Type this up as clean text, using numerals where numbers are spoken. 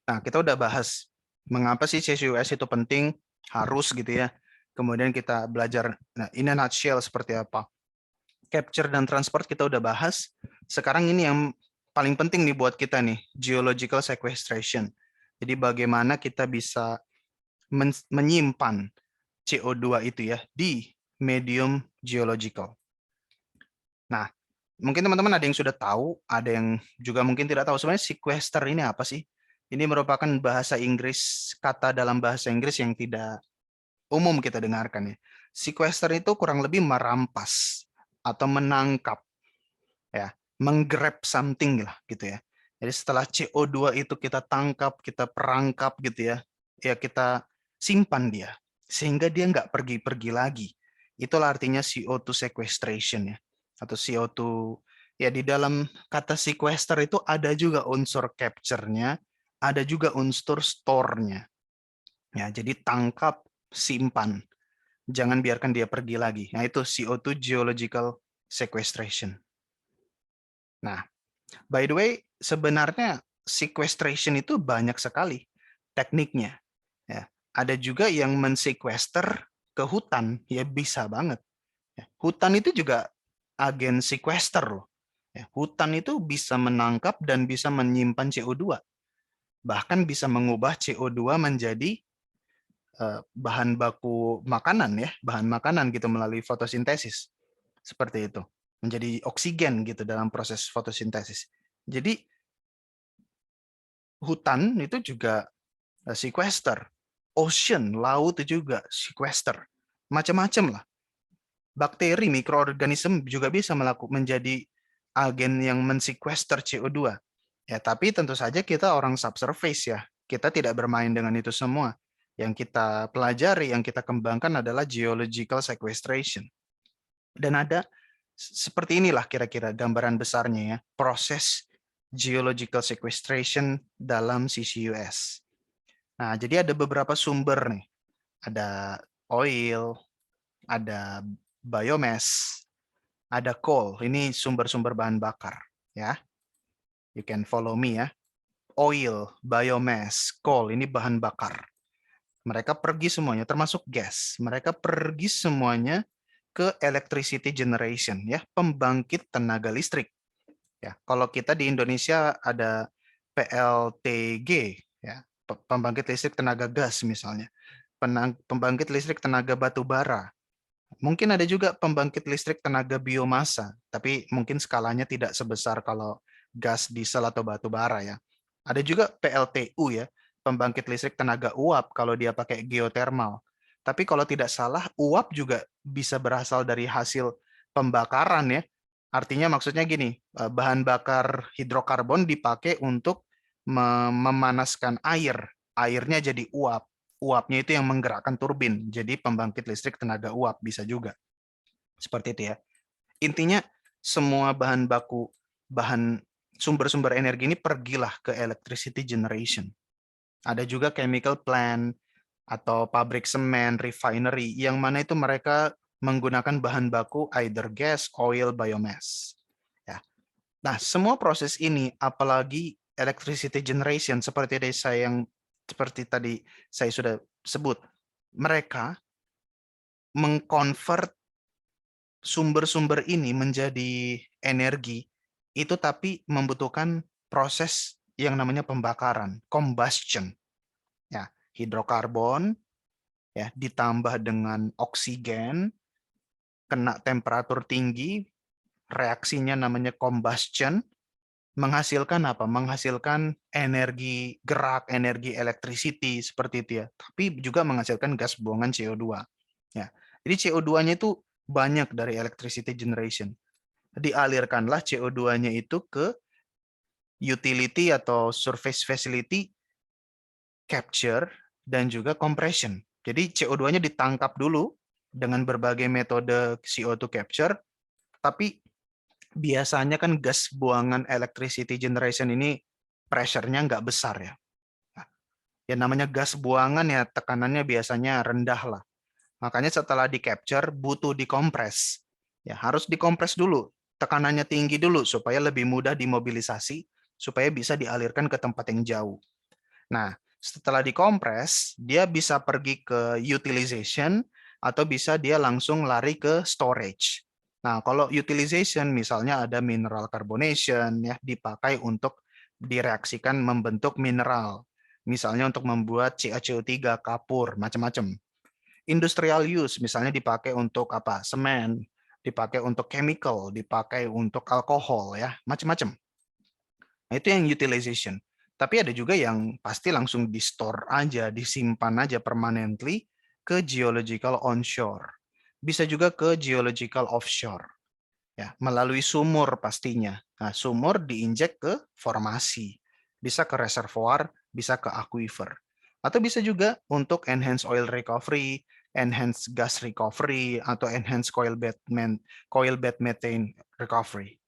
Nah, kita udah bahas mengapa sih CCUS itu penting, harus gitu ya. Kemudian kita belajar, nah in a nutshell seperti apa. Capture dan transport kita udah bahas. Sekarang ini yang paling penting nih buat kita nih, geological sequestration. Jadi bagaimana kita bisa menyimpan CO2 itu ya di medium geological. Nah, mungkin teman-teman ada yang sudah tahu, ada yang juga mungkin tidak tahu. Sebenarnya sequester ini apa sih? Ini merupakan bahasa Inggris, kata dalam bahasa Inggris yang tidak umum kita dengarkan ya. Sequester itu kurang lebih merampas atau menangkap, ya, menggrab something lah gitu ya. Jadi setelah CO2 itu kita tangkap, kita perangkap gitu ya, ya kita simpan dia sehingga dia nggak pergi-pergi lagi. Itulah artinya CO2 sequestration ya, atau CO2 ya. Di dalam kata sequester itu ada juga unsur capture-nya, ada juga unsur store-nya. Ya, jadi tangkap, simpan, jangan biarkan dia pergi lagi. Nah, itu CO2 geological sequestration. Nah, by the way, sebenarnya sequestration itu banyak sekali tekniknya. Ya, ada juga yang mensequester ke hutan, ya bisa banget. Ya, hutan itu juga agen sequester loh. Ya, hutan itu bisa menangkap dan bisa menyimpan CO2, bahkan bisa mengubah CO2 menjadi bahan baku makanan ya, bahan makanan gitu melalui fotosintesis. Seperti itu. Menjadi oksigen gitu dalam proses fotosintesis. Jadi hutan itu juga sequester. Ocean, laut itu juga sequester. Macam-macam lah. Bakteri, mikroorganisme juga bisa melakukan menjadi agen yang mensequester CO2. Ya, tapi tentu saja kita orang subsurface ya. Kita tidak bermain dengan itu semua. Yang kita pelajari, yang kita kembangkan adalah geological sequestration. Dan ada seperti inilah kira-kira gambaran besarnya ya, proses geological sequestration dalam CCUS. Nah, jadi ada beberapa sumber nih. Ada oil, ada biomass, ada coal. Ini sumber-sumber bahan bakar ya. You can follow me ya. Oil, biomass, coal ini bahan bakar. Mereka pergi semuanya termasuk gas. Mereka pergi semuanya ke electricity generation ya, pembangkit tenaga listrik. Ya, kalau kita di Indonesia ada PLTG ya, pembangkit listrik tenaga gas misalnya. Pembangkit listrik tenaga batu bara. Mungkin ada juga pembangkit listrik tenaga biomasa, tapi mungkin skalanya tidak sebesar kalau gas, diesel atau batu bara ya. Ada juga PLTU ya, pembangkit listrik tenaga uap kalau dia pakai geothermal. Tapi kalau tidak salah, uap juga bisa berasal dari hasil pembakaran ya. Artinya maksudnya gini, bahan bakar hidrokarbon dipakai untuk memanaskan air. Airnya jadi uap. Uapnya itu yang menggerakkan turbin. Jadi pembangkit listrik tenaga uap bisa juga. Seperti itu ya. Intinya semua bahan baku, bahan sumber-sumber energi ini pergilah ke electricity generation. Ada juga chemical plant atau pabrik semen, refinery, yang mana itu mereka menggunakan bahan baku either gas, oil, biomass. Ya. Nah, semua proses ini, apalagi electricity generation, seperti tadi saya sudah sebut, mereka mengkonvert sumber-sumber ini menjadi energi itu, tapi membutuhkan proses yang namanya pembakaran, combustion. Ya, hidrokarbon ya ditambah dengan oksigen, kena temperatur tinggi, reaksinya namanya combustion, menghasilkan apa? Menghasilkan energi gerak, energi electricity seperti itu ya. Tapi juga menghasilkan gas buangan CO2. Ya. Jadi CO2-nya itu banyak dari electricity generation. Dialirkanlah CO2-nya itu ke utility atau surface facility capture dan juga compression. Jadi CO2-nya ditangkap dulu dengan berbagai metode CO2 capture, tapi biasanya kan gas buangan electricity generation ini pressure-nya nggak besar ya. Nah, yang namanya gas buangan ya tekanannya biasanya rendah lah. Makanya setelah di capture butuh dikompres. Ya, harus dikompres dulu. Tekanannya tinggi dulu supaya lebih mudah dimobilisasi, supaya bisa dialirkan ke tempat yang jauh. Nah, setelah dikompres, dia bisa pergi ke utilization atau bisa dia langsung lari ke storage. Nah, kalau utilization misalnya ada mineral carbonation ya dipakai untuk direaksikan membentuk mineral. Misalnya untuk membuat CaCO3, kapur, macam-macam. Industrial use misalnya dipakai untuk apa? Semen, dipakai untuk chemical, dipakai untuk alkohol ya, macam-macam. Nah, itu yang utilization. Tapi ada juga yang pasti langsung di-store aja, disimpan aja permanently ke geological onshore. Bisa juga ke geological offshore. Ya, melalui sumur pastinya. Nah, sumur diinjek ke formasi. Bisa ke reservoir, bisa ke aquifer. Atau bisa juga untuk enhance oil recovery, enhance gas recovery, atau enhance coil bed methane recovery.